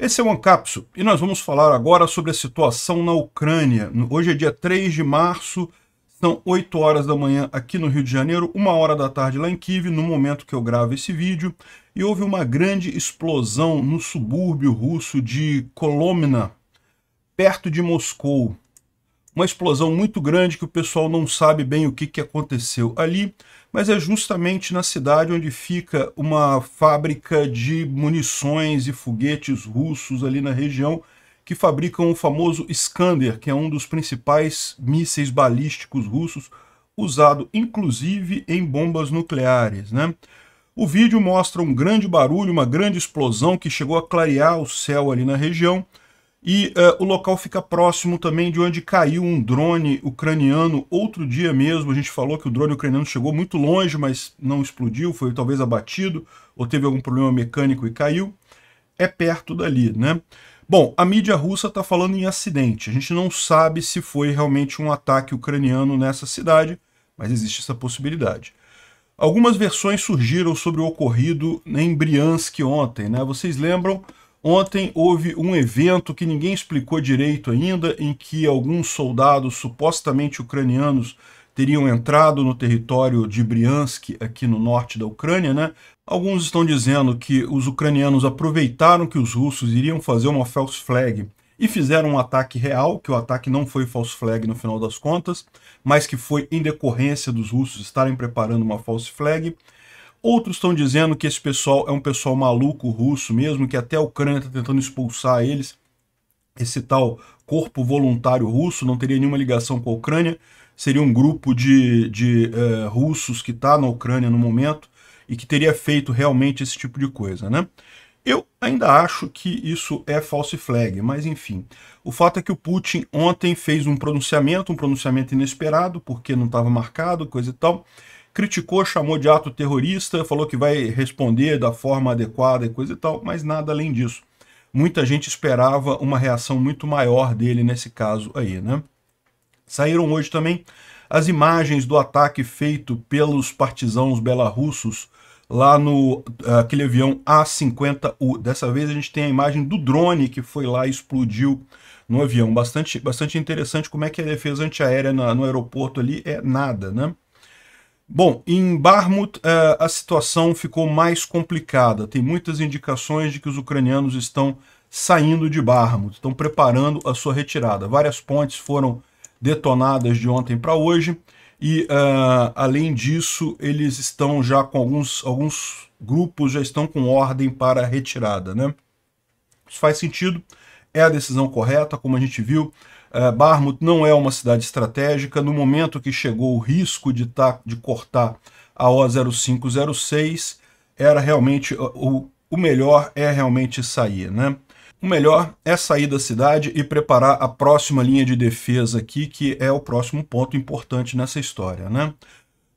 Esse é o Ancapsu e nós vamos falar agora sobre a situação na Ucrânia. Hoje é dia 3 de março, são 8 horas da manhã aqui no Rio de Janeiro, 1 hora da tarde lá em Kiev, no momento que eu gravo esse vídeo, e houve uma grande explosão no subúrbio russo de Kolomna, perto de Moscou. Uma explosão muito grande que o pessoal não sabe bem o que aconteceu ali, mas é justamente na cidade onde fica uma fábrica de munições e foguetes russos ali na região, que fabricam o famoso Iskander, que é um dos principais mísseis balísticos russos, usado inclusive em bombas nucleares, né? O vídeo mostra um grande barulho, uma grande explosão que chegou a clarear o céu ali na região, e o local fica próximo também de onde caiu um drone ucraniano outro dia mesmo. A gente falou que o drone ucraniano chegou muito longe, mas não explodiu, foi talvez abatido, ou teve algum problema mecânico e caiu. É perto dali, né? Bom, a mídia russa está falando em acidente. A gente não sabe se foi realmente um ataque ucraniano nessa cidade, mas existe essa possibilidade. Algumas versões surgiram sobre o ocorrido em Briansk ontem, né? Vocês lembram? Ontem houve um evento que ninguém explicou direito ainda, em que alguns soldados supostamente ucranianos teriam entrado no território de Briansk, aqui no norte da Ucrânia, né? Alguns estão dizendo que os ucranianos aproveitaram que os russos iriam fazer uma false flag e fizeram um ataque real, que o ataque não foi false flag no final das contas, mas que foi em decorrência dos russos estarem preparando uma false flag. Outros estão dizendo que esse pessoal é um pessoal maluco russo mesmo, que até a Ucrânia está tentando expulsar eles. Esse tal corpo voluntário russo não teria nenhuma ligação com a Ucrânia, seria um grupo de russos que está na Ucrânia no momento e que teria feito realmente esse tipo de coisa, né? Eu ainda acho que isso é false flag, mas enfim. O fato é que o Putin ontem fez um pronunciamento inesperado, porque não estava marcado, coisa e tal. Criticou, chamou de ato terrorista, falou que vai responder da forma adequada e coisa e tal, mas nada além disso. Muita gente esperava uma reação muito maior dele nesse caso aí, né? Saíram hoje também as imagens do ataque feito pelos partisãos belarussos lá no aquele avião A-50U. Dessa vez a gente tem a imagem do drone que foi lá e explodiu no avião. Bastante interessante como é que a defesa antiaérea no aeroporto ali é nada, né? Bom, em Bakhmut a situação ficou mais complicada. Tem muitas indicações de que os ucranianos estão saindo de Bakhmut, estão preparando a sua retirada. Várias pontes foram detonadas de ontem para hoje e, além disso, eles estão já com alguns grupos já estão com ordem para a retirada, né? Isso faz sentido, é a decisão correta, como a gente viu. Bakhmut não é uma cidade estratégica. No momento que chegou o risco de cortar a O0506, era realmente o melhor é realmente sair, né? O melhor é sair da cidade e preparar a próxima linha de defesa aqui, que é o próximo ponto importante nessa história, né?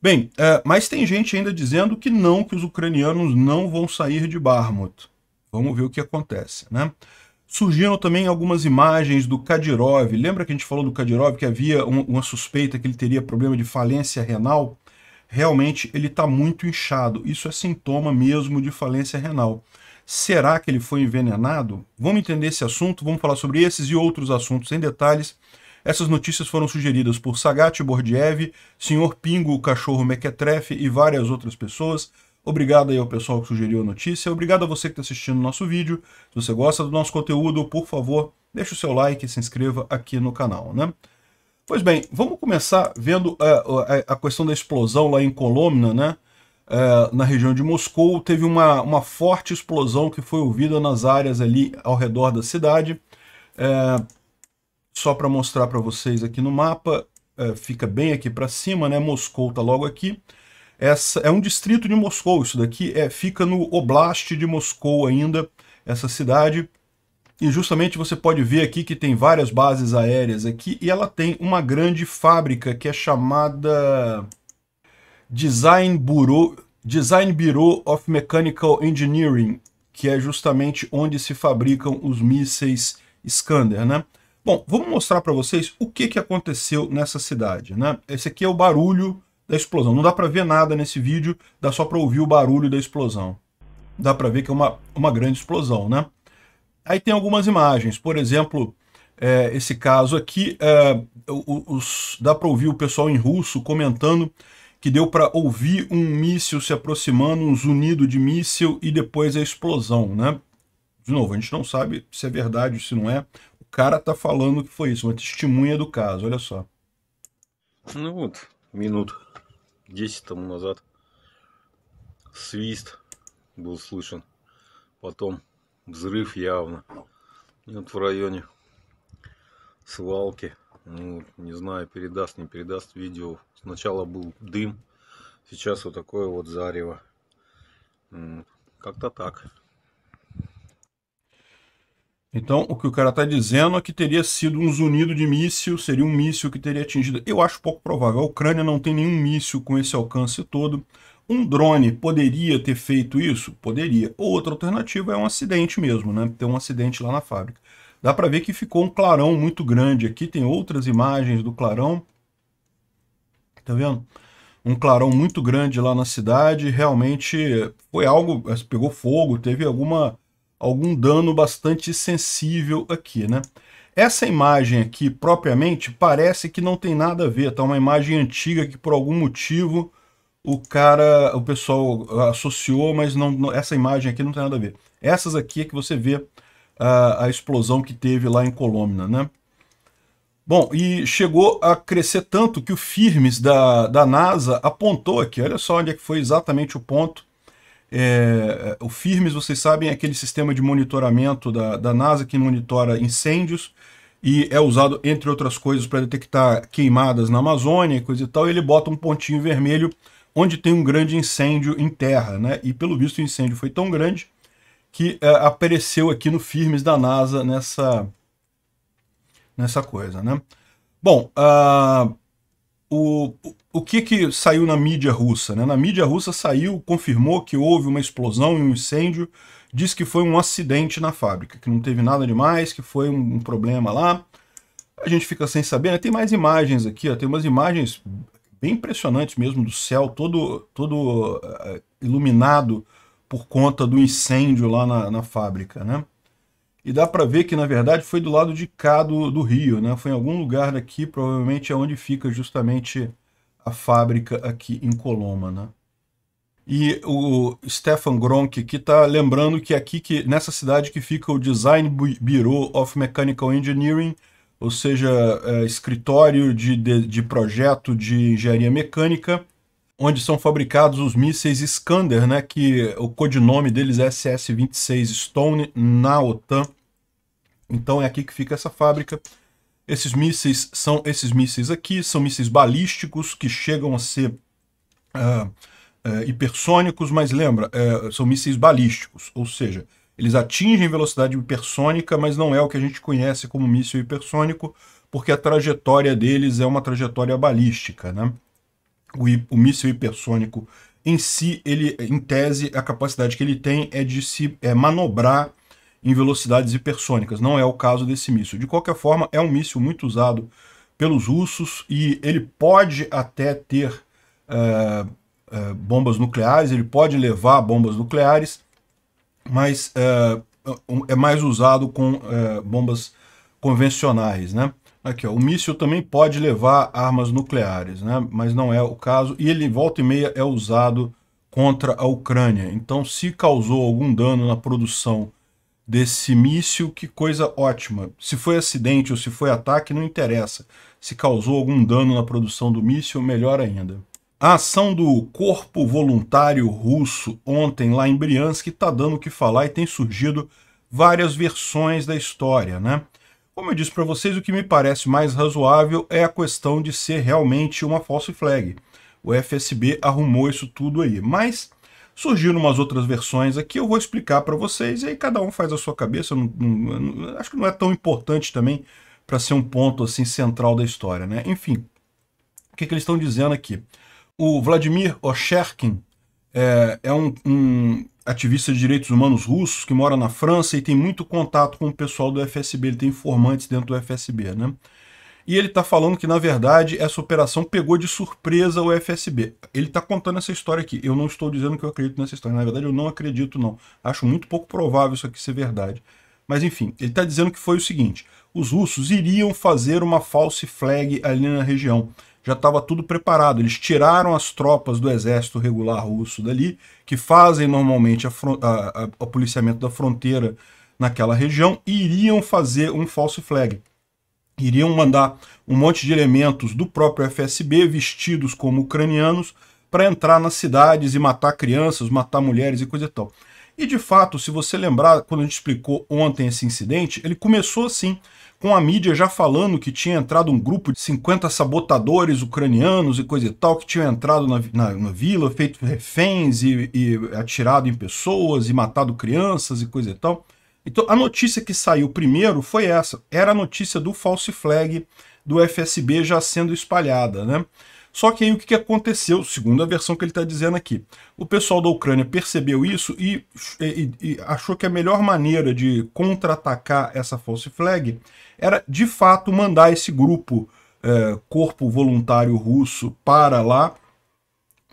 Bem, mas tem gente ainda dizendo que não, que os ucranianos não vão sair de Bakhmut. Vamos ver o que acontece, né? Surgiram também algumas imagens do Kadyrov. Lembra que a gente falou do Kadyrov, que havia uma suspeita que ele teria problema de falência renal? Realmente ele está muito inchado. Isso é sintoma mesmo de falência renal. Será que ele foi envenenado? Vamos entender esse assunto, vamos falar sobre esses e outros assuntos em detalhes. Essas notícias foram sugeridas por Sagat Bordiev, Sr. Pingo, o cachorro Mequetrefe e várias outras pessoas. Obrigado aí ao pessoal que sugeriu a notícia, obrigado a você que está assistindo o nosso vídeo. Se você gosta do nosso conteúdo, por favor, deixe o seu like e se inscreva aqui no canal, né? Pois bem, vamos começar vendo a questão da explosão lá em Kolomna, né? Na região de Moscou. Teve uma forte explosão que foi ouvida nas áreas ali ao redor da cidade. Só para mostrar para vocês aqui no mapa, fica bem aqui para cima, né? Moscou está logo aqui. Essa é um distrito de Moscou, isso daqui fica no Oblast de Moscou ainda, essa cidade. E justamente você pode ver aqui que tem várias bases aéreas aqui, e ela tem uma grande fábrica que é chamada Design Bureau of Mechanical Engineering, que é justamente onde se fabricam os mísseis Iskander, né? Bom, vamos mostrar para vocês o que aconteceu nessa cidade, né? Esse aqui é o barulho da explosão. Não dá para ver nada nesse vídeo, dá só para ouvir o barulho da explosão. Dá para ver que é uma grande explosão, né? Aí tem algumas imagens, por exemplo, esse caso aqui, dá para ouvir o pessoal em russo comentando que deu para ouvir um míssil se aproximando, um zunido de míssil e depois a explosão, né? De novo, a gente não sabe se é verdade ou se não é. O cara tá falando que foi isso, uma testemunha do caso, olha só. Ну вот, минут 10 тому назад свист был слышен, потом взрыв явно. И вот в районе свалки, ну, не знаю, передаст, не передаст видео. Сначала был дым, сейчас вот такое вот зарево. Как-то так. Então, o que o cara está dizendo é que teria sido um zunido de míssil, seria um míssil que teria atingido. Eu acho pouco provável. A Ucrânia não tem nenhum míssil com esse alcance todo. Um drone poderia ter feito isso? Poderia. Outra alternativa é um acidente mesmo, né? Ter um acidente lá na fábrica. Dá para ver que ficou um clarão muito grande aqui. Tem outras imagens do clarão. Tá vendo? Um clarão muito grande lá na cidade. Realmente foi algo... Pegou fogo, teve algum dano bastante sensível aqui, né? Essa imagem aqui, propriamente, parece que não tem nada a ver, tá? Uma imagem antiga que, por algum motivo, o pessoal associou, mas essa imagem aqui não tem nada a ver. Essas aqui é que você vê a explosão que teve lá em Kolomna, né? Bom, e chegou a crescer tanto que o Firmes da NASA apontou aqui, olha só onde é que foi exatamente o ponto. O Firmes, vocês sabem, é aquele sistema de monitoramento da NASA que monitora incêndios e é usado, entre outras coisas, para detectar queimadas na Amazônia e coisa e tal. E ele bota um pontinho vermelho onde tem um grande incêndio em terra, né? E pelo visto o incêndio foi tão grande que apareceu aqui no Firmes da NASA nessa coisa, né? Bom, o que saiu na mídia russa, né? Na mídia russa confirmou que houve uma explosão e um incêndio, diz que foi um acidente na fábrica, que não teve nada demais, que foi um problema lá. A gente fica sem saber, né? Tem mais imagens aqui, ó, tem umas imagens bem impressionantes mesmo do céu, todo iluminado por conta do incêndio lá na fábrica, né? E dá para ver que, na verdade, foi do lado de cá do rio, né? Foi em algum lugar daqui, provavelmente é onde fica justamente a fábrica aqui em Coloma, né? E o Stefan Gronk aqui está lembrando que nessa cidade que fica o Design Bureau of Mechanical Engineering, ou seja, escritório de projeto de engenharia mecânica, onde são fabricados os mísseis Iskander, né, que o codinome deles é SS-26 Stone na OTAN. Então é aqui que fica essa fábrica. Esses mísseis são esses mísseis aqui, são mísseis balísticos que chegam a ser hipersônicos, mas lembra, são mísseis balísticos, ou seja, eles atingem velocidade hipersônica, mas não é o que a gente conhece como míssil hipersônico, porque a trajetória deles é uma trajetória balística, né? O míssil hipersônico em si, em tese, a capacidade que ele tem é de se manobrar em velocidades hipersônicas. Não é o caso desse míssil. De qualquer forma, é um míssil muito usado pelos russos e ele pode até ter bombas nucleares, ele pode levar bombas nucleares, mas é mais usado com bombas convencionais, né? Aqui, ó, o míssil também pode levar armas nucleares, né? Mas não é o caso, e ele volta e meia é usado contra a Ucrânia. Então, se causou algum dano na produção desse míssil, que coisa ótima. Se foi acidente ou se foi ataque, não interessa. Se causou algum dano na produção do míssil, melhor ainda. A ação do Corpo Voluntário Russo ontem lá em Briansk está dando o que falar e tem surgido várias versões da história, né? Como eu disse para vocês, o que me parece mais razoável é a questão de ser realmente uma false flag. O FSB arrumou isso tudo aí. Mas surgiram umas outras versões aqui, eu vou explicar para vocês, e aí cada um faz a sua cabeça. Acho que não é tão importante também para ser um ponto assim central da história, né? Enfim, o que eles estão dizendo aqui? O Vladimir Osherkin é um ativista de direitos humanos russos que mora na França e tem muito contato com o pessoal do FSB, ele tem informantes dentro do FSB, né? E ele está falando que, na verdade, essa operação pegou de surpresa o FSB. Ele está contando essa história aqui. Eu não estou dizendo que eu acredito nessa história. Na verdade, eu não acredito, não. Acho muito pouco provável isso aqui ser verdade. Mas enfim, ele está dizendo que foi o seguinte: os russos iriam fazer uma false flag ali na região. Já estava tudo preparado. Eles tiraram as tropas do exército regular russo dali, que fazem normalmente o policiamento da fronteira naquela região, e iriam fazer um false flag. Iriam mandar um monte de elementos do próprio FSB, vestidos como ucranianos, para entrar nas cidades e matar crianças, matar mulheres e coisa e tal. E de fato, se você lembrar, quando a gente explicou ontem esse incidente, ele começou assim, com a mídia já falando que tinha entrado um grupo de 50 sabotadores ucranianos e coisa e tal, que tinham entrado na vila, feito reféns e atirado em pessoas e matado crianças e coisa e tal. Então a notícia que saiu primeiro foi essa, era a notícia do false flag do FSB já sendo espalhada, né? Só que aí o que aconteceu, segundo a versão que ele está dizendo aqui, o pessoal da Ucrânia percebeu isso e achou que a melhor maneira de contra-atacar essa false flag era, de fato, mandar esse grupo, corpo voluntário russo, para lá,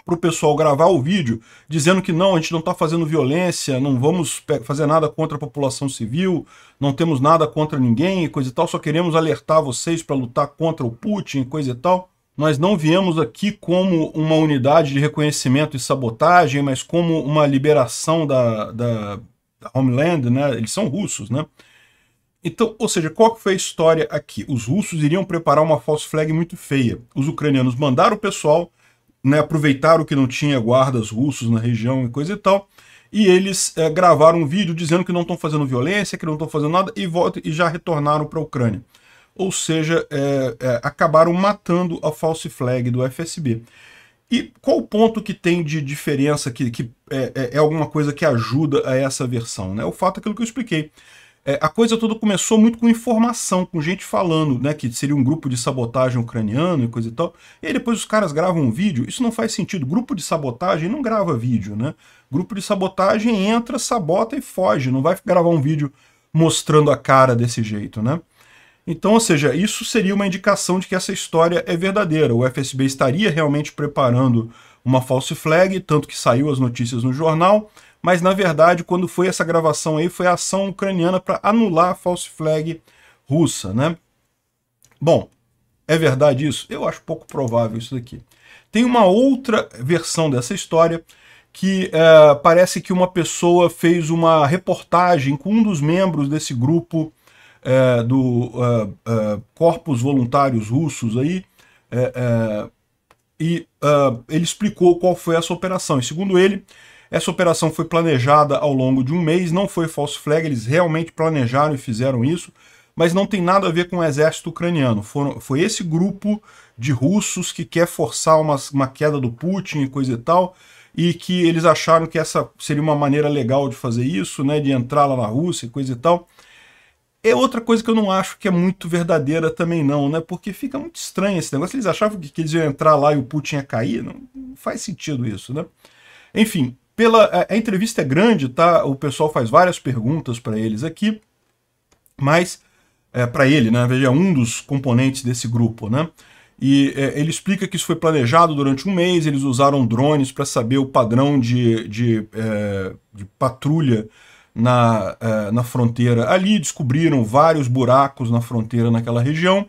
para o pessoal gravar o vídeo, dizendo que não, a gente não está fazendo violência, não vamos fazer nada contra a população civil, não temos nada contra ninguém, coisa e tal, só queremos alertar vocês para lutar contra o Putin, coisa e tal. Nós não viemos aqui como uma unidade de reconhecimento e sabotagem, mas como uma liberação da Homeland, né? Eles são russos, né? Então, ou seja, qual que foi a história aqui? Os russos iriam preparar uma false flag muito feia. Os ucranianos mandaram o pessoal, né, aproveitaram que não tinha guardas russos na região e coisa e tal, e eles gravaram um vídeo dizendo que não estão fazendo violência, que não estão fazendo nada, e já retornaram para a Ucrânia. Ou seja, acabaram matando a false flag do FSB. E qual o ponto que tem de diferença, que é alguma coisa que ajuda a essa versão, né? O fato é aquilo que eu expliquei. A coisa toda começou muito com informação, com gente falando, né, que seria um grupo de sabotagem ucraniano e coisa e tal. E aí depois os caras gravam um vídeo. Isso não faz sentido. Grupo de sabotagem não grava vídeo, né? Grupo de sabotagem entra, sabota e foge. Não vai gravar um vídeo mostrando a cara desse jeito, né? Então, ou seja, isso seria uma indicação de que essa história é verdadeira. O FSB estaria realmente preparando uma false flag, tanto que saiu as notícias no jornal, mas na verdade, quando foi essa gravação aí, foi a ação ucraniana para anular a false flag russa, né? Bom, é verdade isso? Eu acho pouco provável isso daqui. Tem uma outra versão dessa história que parece que uma pessoa fez uma reportagem com um dos membros desse grupo Corpos Voluntários Russos aí, e ele explicou qual foi essa operação. E segundo ele, essa operação foi planejada ao longo de um mês, não foi false flag, eles realmente planejaram e fizeram isso, mas não tem nada a ver com o exército ucraniano. Foi esse grupo de russos que quer forçar uma queda do Putin e coisa e tal, e que eles acharam que essa seria uma maneira legal de fazer isso, né, de entrar lá na Rússia e coisa e tal. É outra coisa que eu não acho que é muito verdadeira também não, né? Porque fica muito estranho esse negócio. Eles achavam que eles iam entrar lá e o Putin ia cair. Não faz sentido isso, né? Enfim, a entrevista é grande, tá? O pessoal faz várias perguntas para eles aqui, mas para ele, né? Veja, é um dos componentes desse grupo, né? E ele explica que isso foi planejado durante um mês, eles usaram drones para saber o padrão de patrulha na fronteira ali, descobriram vários buracos na fronteira naquela região,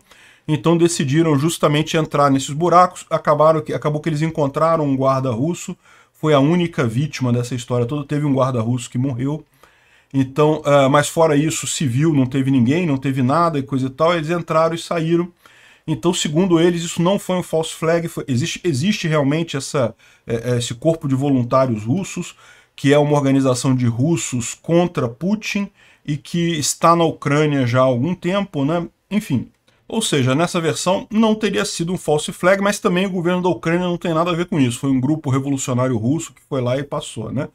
então decidiram justamente entrar nesses buracos. Acabou que eles encontraram um guarda russo, foi a única vítima dessa história toda, teve um guarda russo que morreu, então, mas fora isso, civil, não teve ninguém, não teve nada e coisa e tal, eles entraram e saíram. Então, segundo eles, isso não foi um false flag, existe realmente esse corpo de voluntários russos, que é uma organização de russos contra Putin e que está na Ucrânia já há algum tempo, né? Enfim, ou seja, nessa versão não teria sido um false flag, mas também o governo da Ucrânia não tem nada a ver com isso. Foi um grupo revolucionário russo que foi lá e passou, né?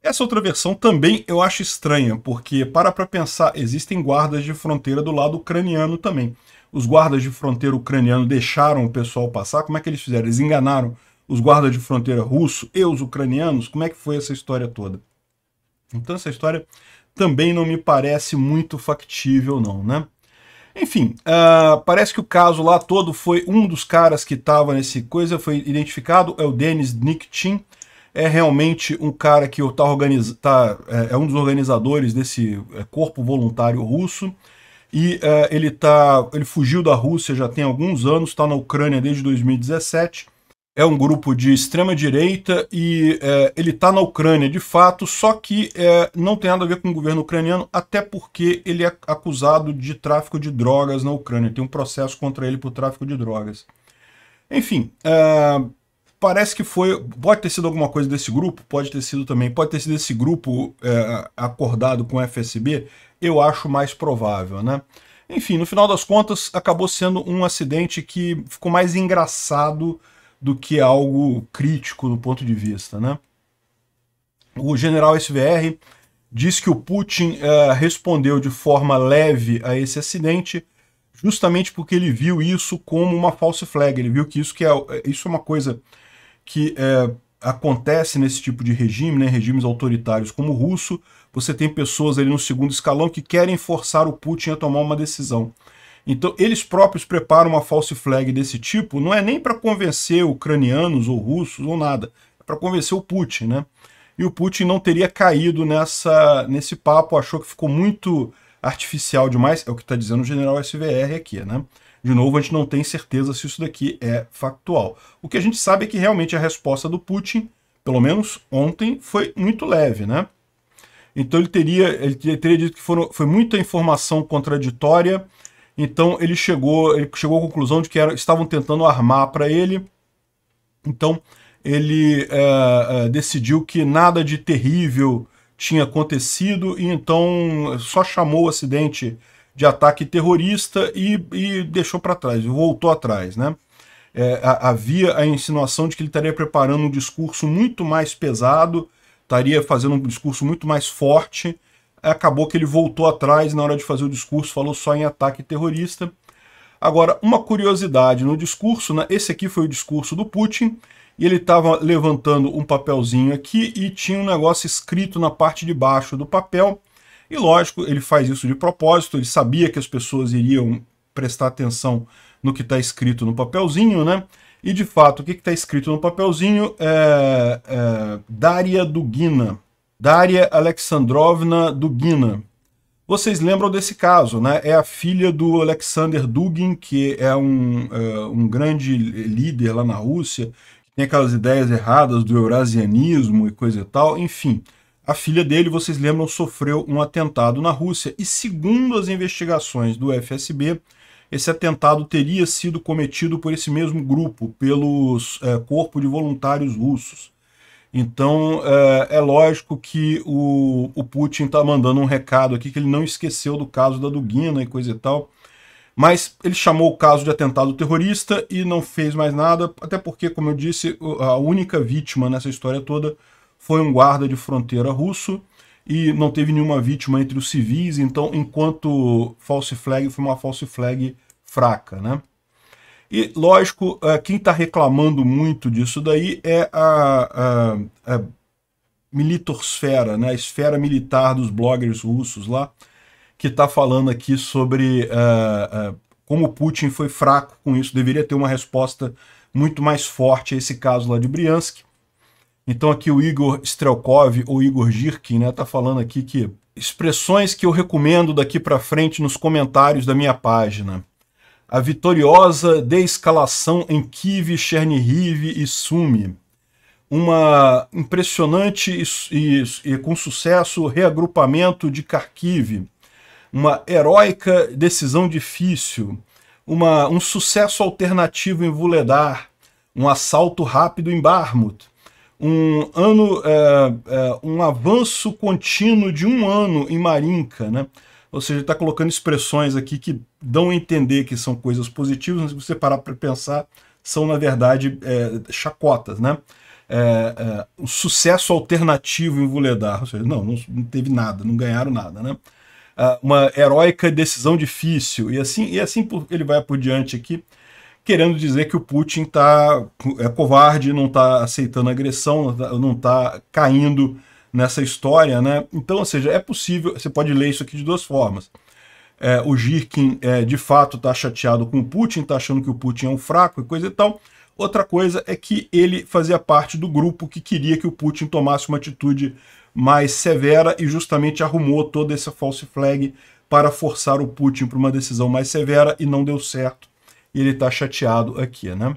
Essa outra versão também eu acho estranha, porque, para pensar, existem guardas de fronteira do lado ucraniano também. Os guardas de fronteira ucraniano deixaram o pessoal passar, como é que eles fizeram? Eles enganaram os guardas de fronteira russos e os ucranianos? Como é que foi essa história toda? Então essa história também não me parece muito factível não, né? Enfim, parece que o caso lá todo foi um dos caras que estava nesse coisa, foi identificado, é o Denis Nikitin. é realmente um cara que é um dos organizadores desse corpo voluntário russo, e ele fugiu da Rússia já tem alguns anos, está na Ucrânia desde 2017, é um grupo de extrema-direita e ele está na Ucrânia de fato, só que não tem nada a ver com o governo ucraniano, até porque ele é acusado de tráfico de drogas na Ucrânia, tem um processo contra ele por tráfico de drogas. Enfim, parece que pode ter sido alguma coisa desse grupo, pode ter sido esse grupo acordado com o FSB, eu acho mais provável, né? Enfim, no final das contas, acabou sendo um acidente que ficou mais engraçado do que algo crítico do ponto de vista, né? O general SVR diz que o Putin respondeu de forma leve a esse acidente, justamente porque ele viu isso como uma false flag, ele viu que isso é uma coisa que acontece nesse tipo de regime, né, regimes autoritários como o russo. Você tem pessoas ali no segundo escalão que querem forçar o Putin a tomar uma decisão. Então eles próprios preparam uma false flag desse tipo, não é nem para convencer ucranianos ou russos ou nada, é para convencer o Putin, né? E o Putin não teria caído nesse papo, achou que ficou muito artificial demais, é o que está dizendo o general SVR aqui, né? De novo, a gente não tem certeza se isso daqui é factual. O que a gente sabe é que realmente a resposta do Putin, pelo menos ontem, foi muito leve, né? Então ele teria dito que foi muita informação contraditória, então ele chegou à conclusão de que estavam tentando armar para ele, então ele decidiu que nada de terrível tinha acontecido, e então só chamou o acidente de ataque terrorista e deixou para trás, voltou atrás, né? Havia a insinuação de que ele estaria preparando um discurso muito mais pesado, estaria fazendo um discurso muito mais forte. Acabou que ele voltou atrás na hora de fazer o discurso, falou só em ataque terrorista. Agora, uma curiosidade no discurso, né? Esse aqui foi o discurso do Putin, e ele estava levantando um papelzinho aqui e tinha um negócio escrito na parte de baixo do papel. E lógico, ele faz isso de propósito, ele sabia que as pessoas iriam prestar atenção no que está escrito no papelzinho, né? E de fato, o que está escrito no papelzinho é Daria Dugina. Daria Alexandrovna Dugina. Vocês lembram desse caso, né? É a filha do Alexander Dugin, que é um grande líder lá na Rússia, que tem aquelas ideias erradas do eurasianismo e coisa e tal, enfim. A filha dele, vocês lembram, sofreu um atentado na Rússia, e segundo as investigações do FSB, esse atentado teria sido cometido por esse mesmo grupo, pelos Corpo de Voluntários Russos. Então é lógico que o Putin está mandando um recado aqui que ele não esqueceu do caso da Dugina e coisa e tal, mas ele chamou o caso de atentado terrorista e não fez mais nada, até porque, como eu disse, a única vítima nessa história toda foi um guarda de fronteira russo, e não teve nenhuma vítima entre os civis, então, enquanto false flag, foi uma false flag fraca, né? E, lógico, quem está reclamando muito disso daí é a militosfera, né? A esfera militar dos bloggers russos lá, que está falando aqui sobre como o Putin foi fraco com isso, deveria ter uma resposta muito mais forte a esse caso lá de Briansk. Então aqui o Igor Strelkov, ou Igor Girkin, né, tá falando aqui que expressões que eu recomendo daqui para frente nos comentários da minha página. A vitoriosa desescalação em Kiev, Chernihiv e Sumy. Uma impressionante e com sucesso reagrupamento de Kharkiv. Uma heróica decisão difícil. Um sucesso alternativo em Vuhledar. Um assalto rápido em Bakhmut. Um avanço contínuo de um ano em Marinka, né? Ou seja, está colocando expressões aqui que dão a entender que são coisas positivas, mas se você parar para pensar, são, na verdade, chacotas, né? Um sucesso alternativo em Vuhledar, ou seja, não teve nada, não ganharam nada, né? Uma heróica decisão difícil, e assim ele vai por diante aqui, querendo dizer que o Putin é covarde, não está aceitando agressão, não está caindo nessa história, né? Então, ou seja, é possível, você pode ler isso aqui de duas formas. O Girkin, de fato, está chateado com o Putin, está achando que o Putin é um fraco e coisa e tal, Outra coisa é que ele fazia parte do grupo que queria que o Putin tomasse uma atitude mais severa e justamente arrumou toda essa false flag para forçar o Putin para uma decisão mais severa e não deu certo. E ele está chateado aqui, né?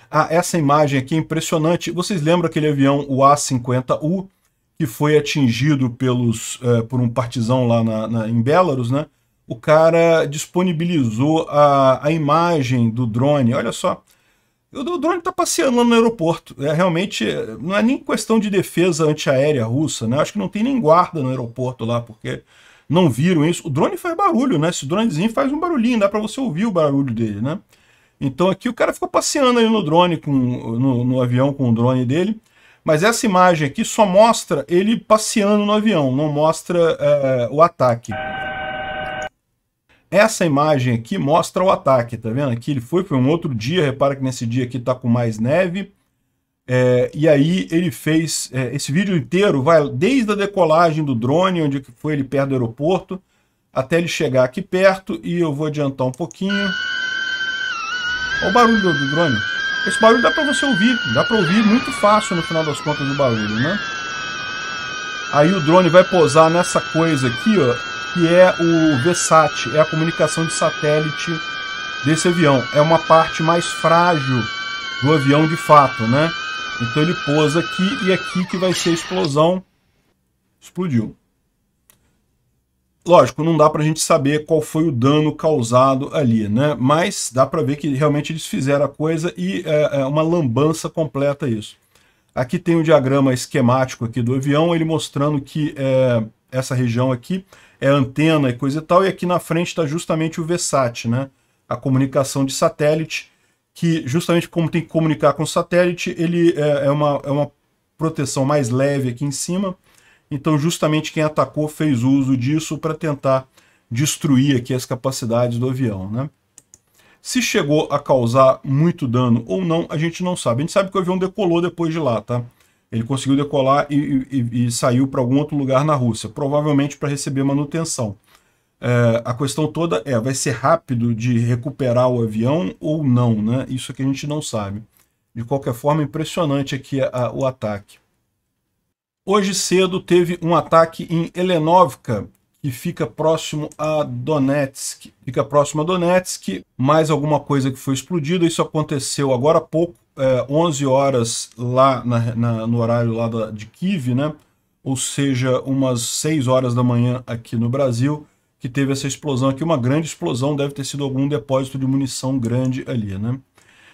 Ah, essa imagem aqui é impressionante. Vocês lembram aquele avião, o A-50U, que foi atingido por um partizão lá em Belarus, né? O cara disponibilizou a imagem do drone. Olha só, o drone está passeando lá no aeroporto. Realmente, não é nem questão de defesa antiaérea russa, né? Acho que não tem nem guarda no aeroporto lá, porque não viram isso. O drone faz barulho, né? Esse dronezinho faz um barulhinho, dá para você ouvir o barulho dele, né? Então aqui o cara ficou passeando ali no drone, no avião com o drone dele. Mas essa imagem aqui só mostra ele passeando no avião, não mostra o ataque. Essa imagem aqui mostra o ataque, tá vendo? Aqui ele foi um outro dia, repara que nesse dia aqui tá com mais neve. E aí ele fez, esse vídeo inteiro vai desde a decolagem do drone, onde foi ele perto do aeroporto, até ele chegar aqui perto, e eu vou adiantar um pouquinho. Olha o barulho do drone. Esse barulho dá para você ouvir, dá para ouvir muito fácil no final das contas do barulho, né? Aí o drone vai pousar nessa coisa aqui, ó, que é o VSAT, é a comunicação de satélite desse avião. É uma parte mais frágil do avião de fato, né? Então ele pousa aqui e aqui que vai ser a explosão. Explodiu. Lógico, não dá pra gente saber qual foi o dano causado ali, né? Mas dá pra ver que realmente eles fizeram a coisa e é uma lambança completa isso. Aqui tem o diagrama esquemático aqui do avião, ele mostrando que essa região aqui é antena e coisa e tal, e aqui na frente está justamente o VSAT, né? A comunicação de satélite, que justamente como tem que comunicar com o satélite, ele é uma proteção mais leve aqui em cima. Então justamente quem atacou fez uso disso para tentar destruir aqui as capacidades do avião, né? Se chegou a causar muito dano ou não, a gente não sabe. A gente sabe que o avião decolou depois de lá, tá? Ele conseguiu decolar e saiu para algum outro lugar na Rússia, provavelmente para receber manutenção. A questão toda vai ser rápido de recuperar o avião ou não, né? Isso que a gente não sabe. De qualquer forma, impressionante aqui o ataque. Hoje cedo teve um ataque em Helenovka, que fica próximo a Donetsk. Fica próximo a Donetsk, mais alguma coisa que foi explodida. Isso aconteceu agora há pouco, 11 horas lá no horário lá de Kiev, né? Ou seja, umas 6 horas da manhã aqui no Brasil, que teve essa explosão aqui, uma grande explosão, deve ter sido algum depósito de munição grande ali, né?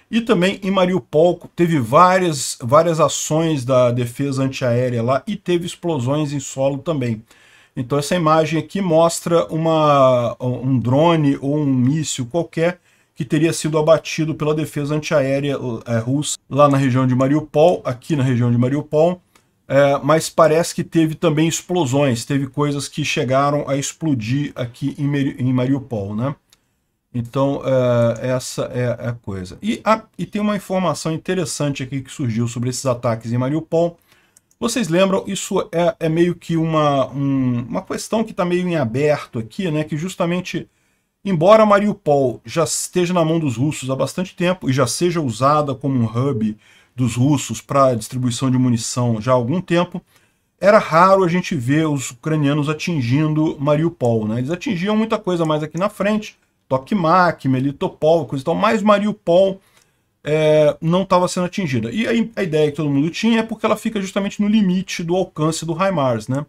E também em Mariupol teve várias ações da defesa antiaérea lá e teve explosões em solo também. Então essa imagem aqui mostra um drone ou um míssil qualquer que teria sido abatido pela defesa antiaérea russa lá na região de Mariupol, aqui na região de Mariupol, mas parece que teve também explosões, teve coisas que chegaram a explodir aqui em Mariupol, né? Então essa é a coisa. E tem uma informação interessante aqui que surgiu sobre esses ataques em Mariupol. Vocês lembram, isso é meio que uma questão que está meio em aberto aqui, né? Que justamente, embora Mariupol já esteja na mão dos russos há bastante tempo e já seja usada como um hub dos russos para distribuição de munição já há algum tempo, era raro a gente ver os ucranianos atingindo Mariupol, né? Eles atingiam muita coisa mais aqui na frente, Tokmak, Melitopol, coisa e tal, mas Mariupol não estava sendo atingida. E a ideia que todo mundo tinha é porque ela fica justamente no limite do alcance do HIMARS, né?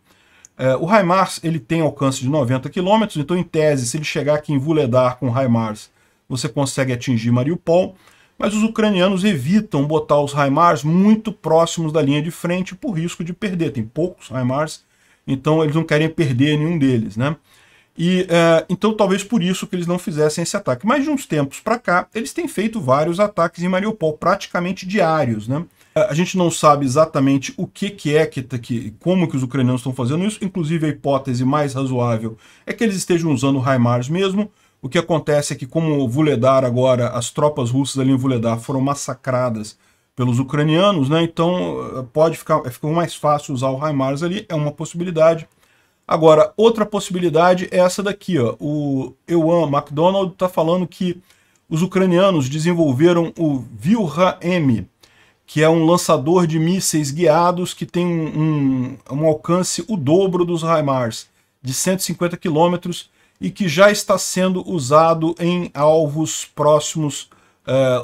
O HIMARS ele tem alcance de 90 km, então em tese, se ele chegar aqui em Vuhledar com o HIMARS, você consegue atingir Mariupol, mas os ucranianos evitam botar os HIMARS muito próximos da linha de frente por risco de perder. Tem poucos HIMARS, então eles não querem perder nenhum deles, né? Então talvez por isso que eles não fizessem esse ataque. Mas de uns tempos para cá, eles têm feito vários ataques em Mariupol, praticamente diários, né? A gente não sabe exatamente o como que os ucranianos estão fazendo isso, inclusive a hipótese mais razoável é que eles estejam usando o HIMARS mesmo. O que acontece é que, como Vuhledar agora, as tropas russas ali em Vuhledar foram massacradas pelos ucranianos, né? Então ficar mais fácil usar o HIMARS ali, é uma possibilidade. Agora, outra possibilidade é essa daqui, ó. O Ewan MacDonald está falando que os ucranianos desenvolveram o Vilha-M, que é um lançador de mísseis guiados que tem um alcance o dobro dos HIMARS, de 150 quilômetros, e que já está sendo usado em alvos próximos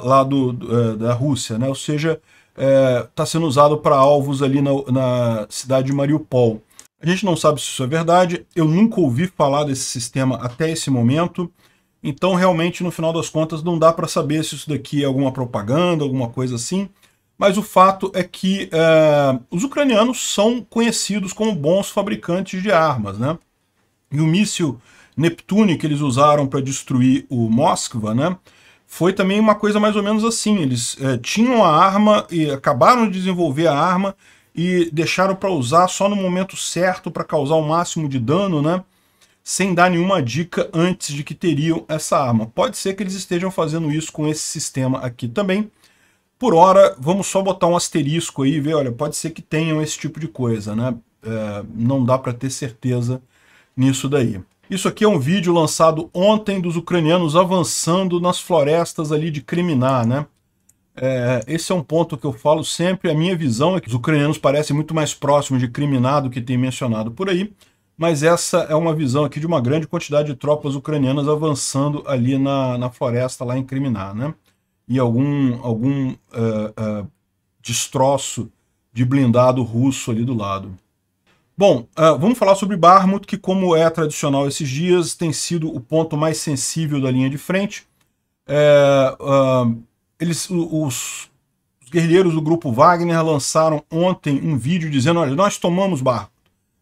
lá da Rússia, né? Ou seja, está sendo usado para alvos ali na cidade de Mariupol. A gente não sabe se isso é verdade, eu nunca ouvi falar desse sistema até esse momento, então realmente no final das contas não dá para saber se isso daqui é alguma propaganda, alguma coisa assim, mas o fato é que os ucranianos são conhecidos como bons fabricantes de armas, né? E o míssil Neptune que eles usaram para destruir o Moskva, né, foi também uma coisa mais ou menos assim. Eles tinham a arma e acabaram de desenvolver a arma e deixaram para usar só no momento certo para causar o máximo de dano, né, sem dar nenhuma dica antes de que teriam essa arma. Pode ser que eles estejam fazendo isso com esse sistema aqui também. Por hora, vamos só botar um asterisco aí e ver, olha, pode ser que tenham esse tipo de coisa, né? Não dá para ter certeza nisso daí. Isso aqui é um vídeo lançado ontem dos ucranianos avançando nas florestas ali de Kriminá, né? Esse é um ponto que eu falo sempre, a minha visão é que os ucranianos parecem muito mais próximos de Kriminá do que tem mencionado por aí, mas essa é uma visão aqui de uma grande quantidade de tropas ucranianas avançando ali na floresta lá em Kriminá, né? E algum destroço de blindado russo ali do lado. Bom, vamos falar sobre Bakhmut, que como é tradicional esses dias, tem sido o ponto mais sensível da linha de frente. Os guerrilheiros do grupo Wagner lançaram ontem um vídeo dizendo, olha, nós tomamos Bakhmut,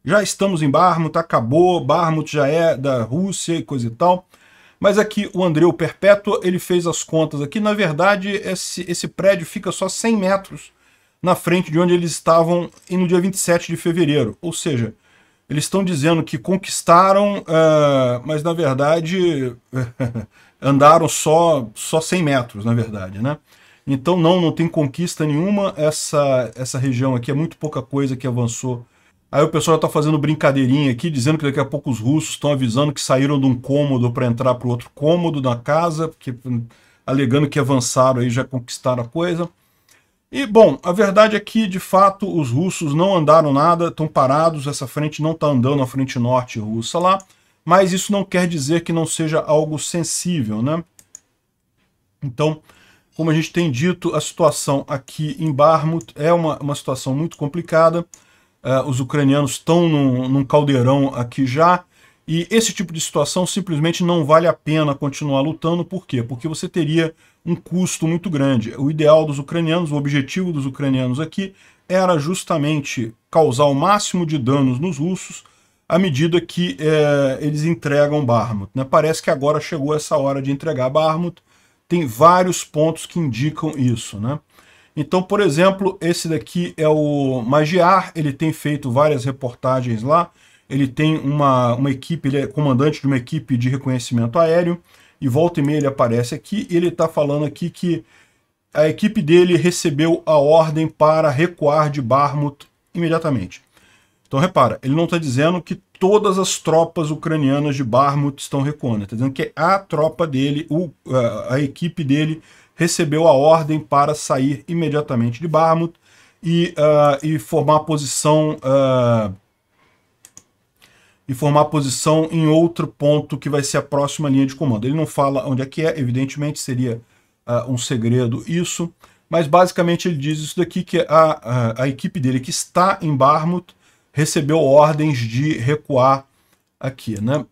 já estamos em Bakhmut, acabou, Bakhmut já é da Rússia e coisa e tal. Mas aqui o Andreu Perpétua, ele fez as contas aqui, na verdade esse prédio fica só 100 metros na frente de onde eles estavam no dia 27 de fevereiro. Ou seja, eles estão dizendo que conquistaram, mas na verdade andaram só 100 metros, na verdade, né? Então não tem conquista nenhuma, essa região aqui é muito pouca coisa que avançou. Aí o pessoal está fazendo brincadeirinha aqui, dizendo que daqui a pouco os russos estão avisando que saíram de um cômodo para entrar para o outro cômodo da casa, porque, alegando que avançaram aí, já conquistaram a coisa. E, bom, a verdade é que, de fato, os russos não andaram nada, estão parados, essa frente não está andando, a frente norte russa lá, mas isso não quer dizer que não seja algo sensível, né? Então, como a gente tem dito, a situação aqui em Bakhmut é uma situação muito complicada. Os ucranianos estão num caldeirão aqui já, e esse tipo de situação simplesmente não vale a pena continuar lutando. Por quê? Porque você teria um custo muito grande. O ideal dos ucranianos, o objetivo dos ucranianos aqui, era justamente causar o máximo de danos nos russos à medida que eles entregam Bakhmut, né? Parece que agora chegou essa hora de entregar Bakhmut, tem vários pontos que indicam isso, né? Então, por exemplo, esse daqui é o Magyar, ele tem feito várias reportagens lá, ele tem uma equipe, ele é comandante de uma equipe de reconhecimento aéreo, e volta e meia ele aparece aqui, e ele está falando aqui que a equipe dele recebeu a ordem para recuar de Bakhmut imediatamente. Então repara, ele não está dizendo que todas as tropas ucranianas de Bakhmut estão recuando, está dizendo que a tropa dele, a equipe dele, recebeu a ordem para sair imediatamente de Bakhmut e formar posição em outro ponto que vai ser a próxima linha de comando. Ele não fala onde é que é, evidentemente seria um segredo isso, mas basicamente ele diz isso daqui, que a equipe dele que está em Bakhmut recebeu ordens de recuar aqui, né?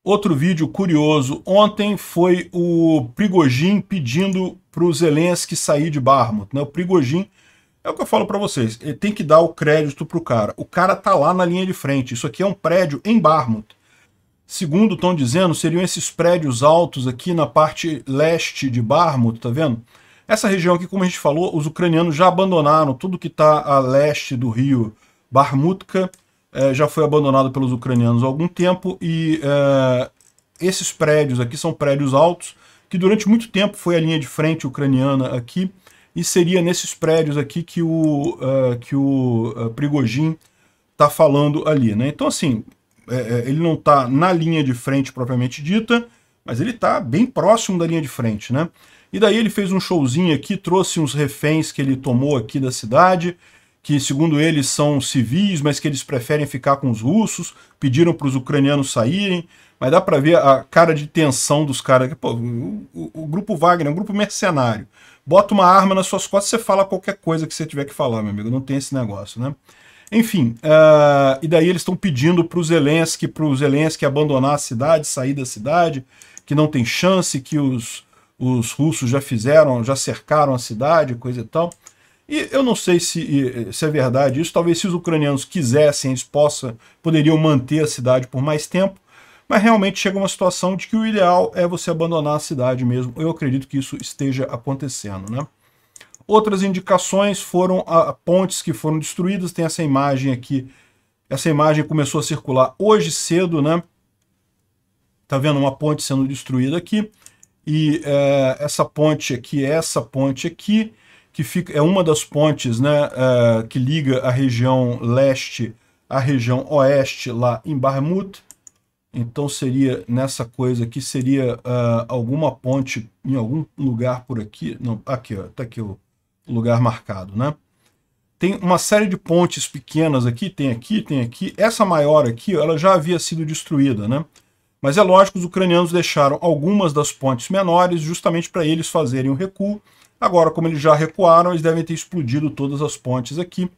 Outro vídeo curioso ontem foi o Prigozhin pedindo para o Zelensky sair de Bakhmut, né? O Prigozhin, é o que eu falo para vocês, ele tem que dar o crédito para o cara. O cara tá lá na linha de frente, isso aqui é um prédio em Bakhmut. Segundo estão dizendo, seriam esses prédios altos aqui na parte leste de Bakhmut, tá vendo? Essa região aqui, como a gente falou, os ucranianos já abandonaram tudo que está a leste do rio Bakhmutka, já foi abandonado pelos ucranianos há algum tempo, e esses prédios aqui são prédios altos, que durante muito tempo foi a linha de frente ucraniana aqui, e seria nesses prédios aqui que o Prigozhin está falando ali, né? Então, assim, ele não está na linha de frente propriamente dita, mas ele está bem próximo da linha de frente, né? E daí ele fez um showzinho aqui, trouxe uns reféns que ele tomou aqui da cidade, que segundo eles são civis, mas que eles preferem ficar com os russos, pediram para os ucranianos saírem, mas dá para ver a cara de tensão dos caras. Pô, o grupo Wagner é um grupo mercenário. Bota uma arma nas suas costas, você fala qualquer coisa que você tiver que falar, meu amigo, não tem esse negócio, né? Enfim, e daí eles estão pedindo para o Zelensky abandonar a cidade, sair da cidade, que não tem chance, que os russos já fizeram, já cercaram a cidade, coisa e tal. E eu não sei se é verdade isso, talvez se os ucranianos quisessem, eles poderiam manter a cidade por mais tempo, mas realmente chega uma situação de que o ideal é você abandonar a cidade mesmo. Eu acredito que isso esteja acontecendo, né? Outras indicações foram pontes que foram destruídas, tem essa imagem aqui, essa imagem começou a circular hoje cedo, né? Tá vendo uma ponte sendo destruída aqui, e essa ponte aqui, que fica, é uma das pontes, né, que liga a região leste à região oeste lá em Bakhmut. Então seria nessa coisa aqui, seria alguma ponte em algum lugar por aqui. Não, aqui, ó, tá aqui o lugar marcado, né? Tem uma série de pontes pequenas aqui, tem aqui, tem aqui. Essa maior aqui, ela já havia sido destruída, né? Mas é lógico, os ucranianos deixaram algumas das pontes menores justamente para eles fazerem o recuo. Agora, como eles já recuaram, eles devem ter explodido todas as pontes aqui.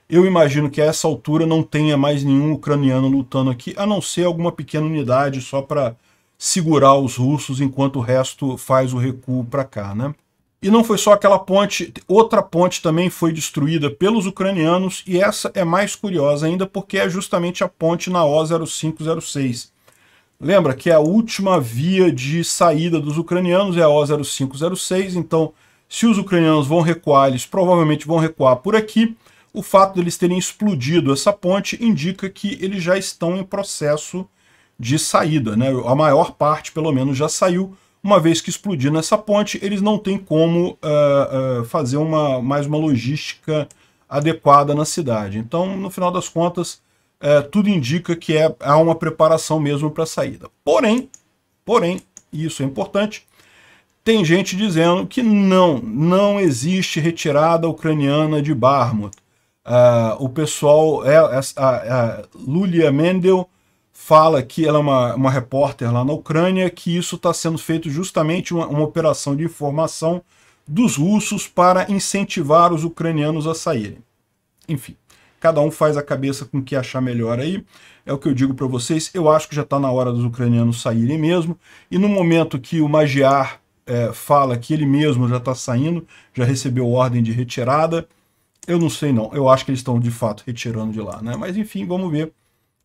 Eu imagino que a essa altura não tenha mais nenhum ucraniano lutando aqui, a não ser alguma pequena unidade só para segurar os russos enquanto o resto faz o recuo para cá, né? E não foi só aquela ponte, outra ponte também foi destruída pelos ucranianos, e essa é mais curiosa ainda porque é justamente a ponte na O0506. Lembra que a última via de saída dos ucranianos é a O0506, então se os ucranianos vão recuar, eles provavelmente vão recuar por aqui. O fato de eles terem explodido essa ponte indica que eles já estão em processo de saída, né? A maior parte, pelo menos, já saiu. Uma vez que explodiu nessa ponte, eles não têm como fazer mais uma logística adequada na cidade. Então, no final das contas, tudo indica que há uma preparação mesmo para a saída. Porém, e isso é importante, tem gente dizendo que não existe retirada ucraniana de Bakhmut. O pessoal, Lulia Mendel, fala que ela é uma repórter lá na Ucrânia, que isso está sendo feito justamente uma operação de informação dos russos para incentivar os ucranianos a saírem. Enfim, cada um faz a cabeça com o que achar melhor aí. É o que eu digo para vocês, eu acho que já está na hora dos ucranianos saírem mesmo, e no momento que o Magyar fala que ele mesmo já está saindo, já recebeu ordem de retirada, eu não sei não, eu acho que eles estão de fato retirando de lá, né? Mas enfim, vamos ver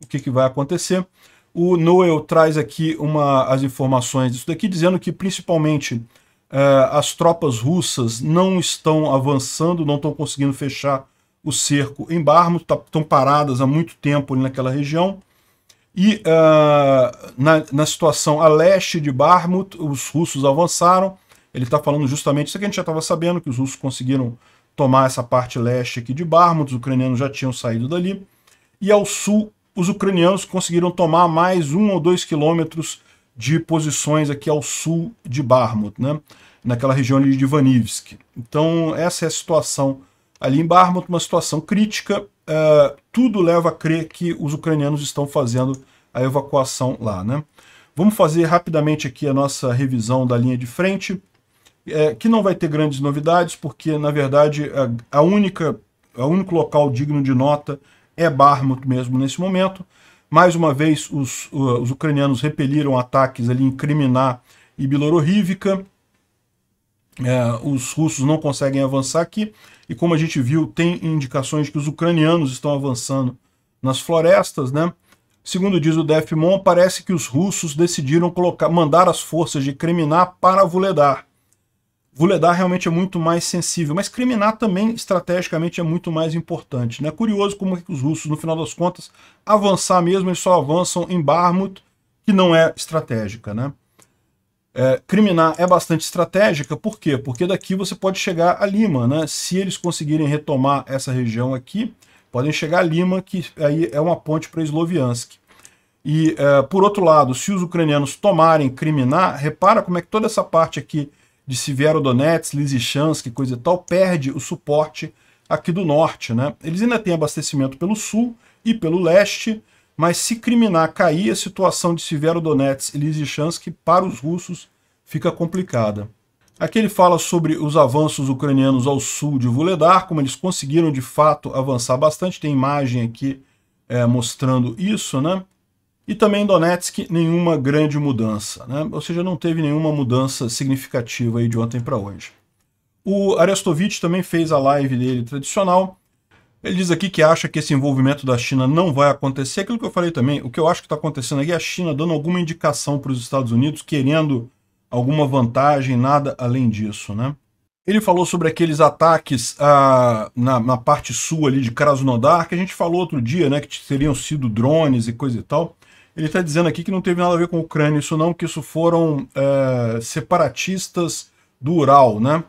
o que vai acontecer. O Noel traz aqui as informações disso daqui, dizendo que principalmente as tropas russas não estão avançando, não estão conseguindo fechar o cerco em Bakhmut, estão paradas há muito tempo ali naquela região. E na situação a leste de Bakhmut, os russos avançaram. Ele está falando justamente isso que a gente já estava sabendo, que os russos conseguiram tomar essa parte leste aqui de Bakhmut, os ucranianos já tinham saído dali. E ao sul, os ucranianos conseguiram tomar mais 1 ou 2 quilômetros de posições aqui ao sul de Bakhmut, né? Naquela região ali de Ivanivsk. Então essa é a situação ali em Bakhmut, uma situação crítica. Tudo leva a crer que os ucranianos estão fazendo a evacuação lá, né? Vamos fazer rapidamente aqui a nossa revisão da linha de frente, que não vai ter grandes novidades, porque na verdade o único local digno de nota é Bakhmut mesmo nesse momento. Mais uma vez, os ucranianos repeliram ataques ali em Kriminá e Bilorivka. Os russos não conseguem avançar aqui, e como a gente viu, tem indicações de que os ucranianos estão avançando nas florestas, né? Segundo diz o DFMON, parece que os russos decidiram mandar as forças de Kriminá para Vuhledar. Vuhledar realmente é muito mais sensível, mas Kriminá também, estrategicamente, é muito mais importante, né? Curioso como é que os russos, no final das contas, avançar mesmo, eles só avançam em Bakhmut, que não é estratégica, né? Kriminá é bastante estratégica, por quê? Porque daqui você pode chegar a Lima, né? Se eles conseguirem retomar essa região aqui, podem chegar a Lima, que aí é uma ponte para Sloviansk. E, por outro lado, se os ucranianos tomarem Kriminá, repara como é que toda essa parte aqui de Severodonetsk, Lysychansk, coisa e tal, perde o suporte aqui do norte, né? Eles ainda têm abastecimento pelo sul e pelo leste, mas se Kriminá cair, a situação de Severodonetsk e Lysychansk para os russos fica complicada. Aqui ele fala sobre os avanços ucranianos ao sul de Vuhledar, como eles conseguiram de fato avançar bastante, tem imagem aqui mostrando isso, né? E também em Donetsk, nenhuma grande mudança, né? Ou seja, não teve nenhuma mudança significativa aí de ontem para hoje. O Arestovich também fez a live dele tradicional. Ele diz aqui que acha que esse envolvimento da China não vai acontecer. Aquilo que eu falei também, o que eu acho que está acontecendo aqui é a China dando alguma indicação para os Estados Unidos, querendo alguma vantagem, nada além disso, né? Ele falou sobre aqueles ataques na parte sul ali de Krasnodar, que a gente falou outro dia, né, que teriam sido drones e coisa e tal. Ele está dizendo aqui que não teve nada a ver com a Ucrânia, isso não, que isso foram separatistas do Ural, né?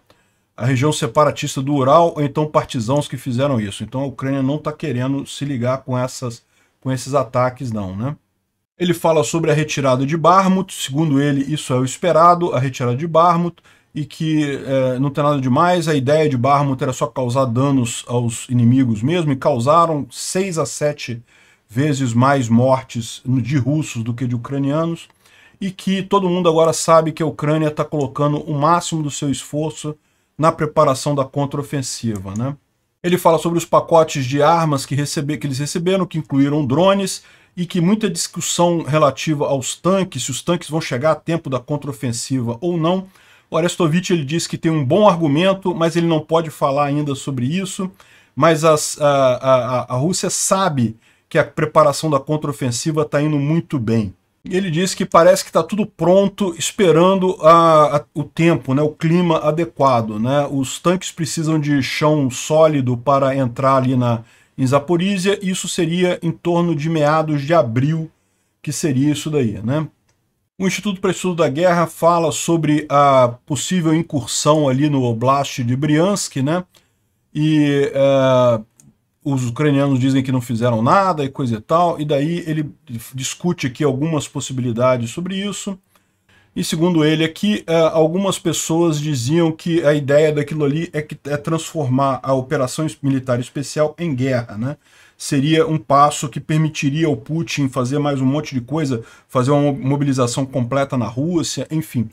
A região separatista do Ural, ou então partisãos que fizeram isso. Então a Ucrânia não está querendo se ligar com esses ataques, não, né? Ele fala sobre a retirada de Bakhmut, segundo ele, isso é o esperado, a retirada de Bakhmut, e que não tem nada demais, a ideia de Bakhmut era só causar danos aos inimigos mesmo, e causaram 6 a 7 vezes mais mortes de russos do que de ucranianos, e que todo mundo agora sabe que a Ucrânia está colocando o máximo do seu esforço na preparação da contraofensiva, né? Ele fala sobre os pacotes de armas que eles receberam, que incluíram drones, e que muita discussão relativa aos tanques, se os tanques vão chegar a tempo da contraofensiva ou não. O Arestovich ele diz que tem um bom argumento, mas ele não pode falar ainda sobre isso, mas a Rússia sabe que a preparação da contraofensiva está indo muito bem. Ele diz que parece que está tudo pronto, esperando o tempo, né, o clima adequado, né? Os tanques precisam de chão sólido para entrar ali em Zaporísia, isso seria em torno de meados de abril, que seria isso daí, né? O Instituto para Estudo da Guerra fala sobre a possível incursão ali no Oblast de Briansk, né? E os ucranianos dizem que não fizeram nada e coisa e tal, e daí ele discute aqui algumas possibilidades sobre isso. E segundo ele aqui, algumas pessoas diziam que a ideia daquilo ali é transformar a operação militar especial em guerra, né? Seria um passo que permitiria ao Putin fazer mais um monte de coisa, fazer uma mobilização completa na Rússia, enfim.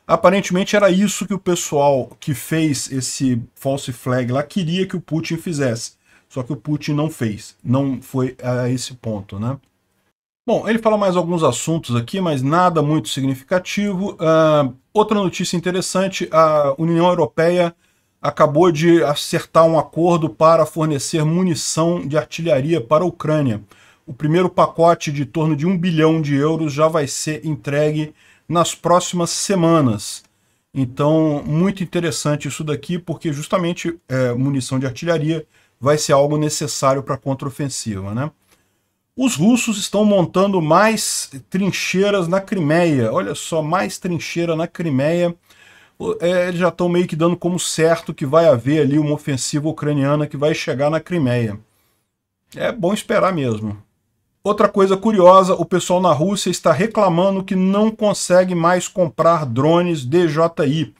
Aparentemente era isso que o pessoal que fez esse false flag lá queria que o Putin fizesse. Só que o Putin não fez, não foi a esse ponto, né? Bom, ele fala mais alguns assuntos aqui, mas nada muito significativo. Outra notícia interessante, a União Europeia acabou de acertar um acordo para fornecer munição de artilharia para a Ucrânia. O primeiro pacote de torno de 1 bilhão de euros já vai ser entregue nas próximas semanas. Então, muito interessante isso daqui, porque justamente munição de artilharia vai ser algo necessário para a contraofensiva, né? Os russos estão montando mais trincheiras na Crimeia. Olha só, mais trincheira na Crimeia. Eles já estão meio que dando como certo que vai haver ali uma ofensiva ucraniana que vai chegar na Crimeia. É bom esperar mesmo. Outra coisa curiosa, o pessoal na Rússia está reclamando que não consegue mais comprar drones DJI.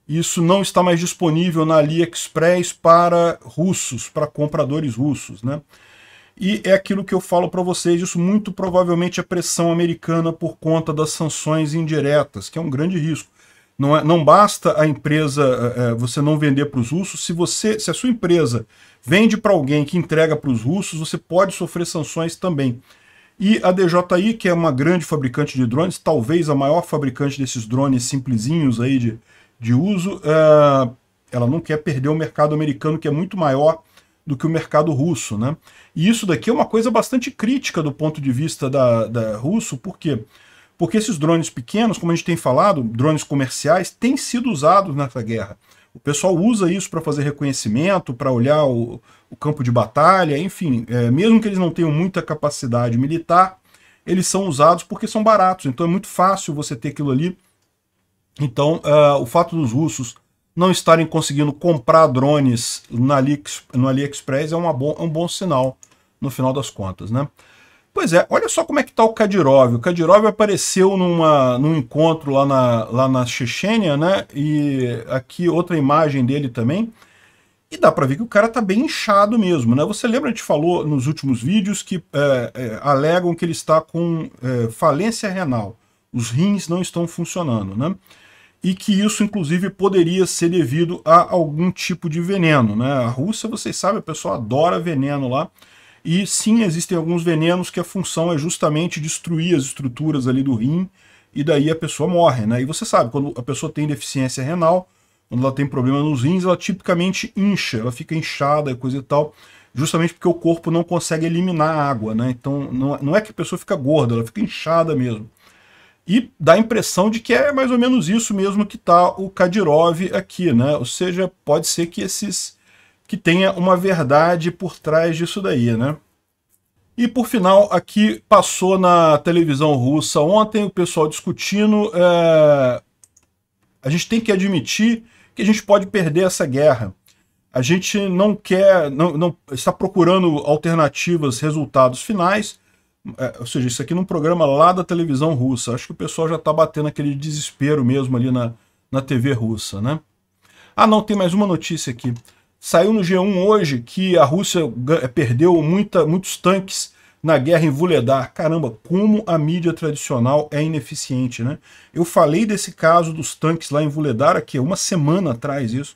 Isso não está mais disponível na AliExpress para russos, para compradores russos, né? E é aquilo que eu falo para vocês, isso muito provavelmente é pressão americana por conta das sanções indiretas, que é um grande risco. Não basta a empresa, você não vender para os russos, se a sua empresa vende para alguém que entrega para os russos, você pode sofrer sanções também. E a DJI, que é uma grande fabricante de drones, talvez a maior fabricante desses drones simplesinhos aí de uso, ela não quer perder o mercado americano, que é muito maior do que o mercado russo, né? E isso daqui é uma coisa bastante crítica do ponto de vista da russo, por quê? Porque esses drones pequenos, como a gente tem falado, drones comerciais, têm sido usados nessa guerra. O pessoal usa isso para fazer reconhecimento, para olhar o campo de batalha, enfim, mesmo que eles não tenham muita capacidade militar, eles são usados porque são baratos, então é muito fácil você ter aquilo ali. Então, o fato dos russos não estarem conseguindo comprar drones no AliExpress é um bom sinal, no final das contas, né? Pois é, olha só como é que está o Kadyrov. O Kadyrov apareceu num encontro lá na Chechênia, né? E aqui outra imagem dele também. E dá para ver que o cara tá bem inchado mesmo, né? Você lembra, a gente falou nos últimos vídeos que alegam que ele está com falência renal. Os rins não estão funcionando, né? E que isso, inclusive, poderia ser devido a algum tipo de veneno, né? A Rússia, vocês sabem, a pessoa adora veneno lá. E sim, existem alguns venenos que a função é justamente destruir as estruturas ali do rim, e daí a pessoa morre, né? E você sabe, quando a pessoa tem deficiência renal, quando ela tem problema nos rins, ela tipicamente incha, ela fica inchada e coisa e tal, justamente porque o corpo não consegue eliminar a água, né? Então não é que a pessoa fica gorda, ela fica inchada mesmo. E dá a impressão de que é mais ou menos isso mesmo que está o Kadyrov aqui, né? Ou seja, pode ser que tenha uma verdade por trás disso daí, né? E por final, aqui passou na televisão russa ontem o pessoal discutindo. A gente tem que admitir que a gente pode perder essa guerra. A gente não quer, não está procurando alternativas, resultados finais. Ou seja, isso aqui num programa lá da televisão russa. Acho que o pessoal já está batendo aquele desespero mesmo ali na TV russa, né? Ah, não, tem mais uma notícia aqui. Saiu no G1 hoje que a Rússia perdeu muitos tanques na guerra em Vuhledar. Caramba, como a mídia tradicional é ineficiente, né? Eu falei desse caso dos tanques lá em Vuhledar aqui, uma semana atrás isso.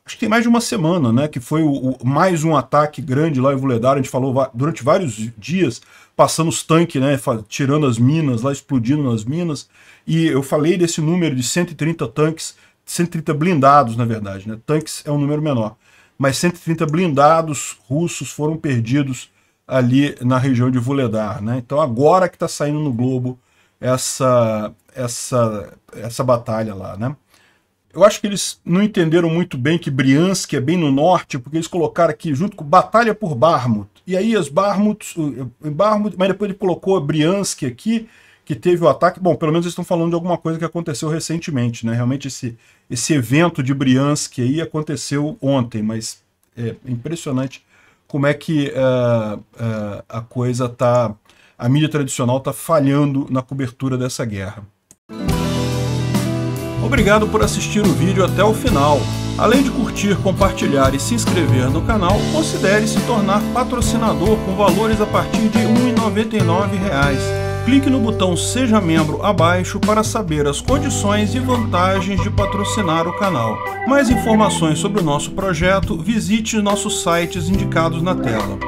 Acho que tem mais de uma semana, né? Que foi mais um ataque grande lá em Vuhledar. A gente falou durante vários dias, passando os tanques, né? Tirando as minas lá, explodindo nas minas. E eu falei desse número de 130 tanques, 130 blindados, na verdade, né? Tanques é um número menor. Mas 130 blindados russos foram perdidos ali na região de Vuhledar, né? Então agora que está saindo no Globo essa batalha lá, né? Eu acho que eles não entenderam muito bem que Briansk é bem no norte, porque eles colocaram aqui junto com Batalha por Bakhmut. E aí as Bakhmut, mas depois ele colocou Briansk aqui, que teve o ataque. Bom, pelo menos eles estão falando de alguma coisa que aconteceu recentemente, né? Realmente esse evento de Briansk aí aconteceu ontem, mas é impressionante como é que a coisa tá, a mídia tradicional está falhando na cobertura dessa guerra. Obrigado por assistir o vídeo até o final. Além de curtir, compartilhar e se inscrever no canal, considere se tornar patrocinador com valores a partir de R$ 1,99. Clique no botão Seja Membro abaixo para saber as condições e vantagens de patrocinar o canal. Mais informações sobre o nosso projeto, visite nossos sites indicados na tela.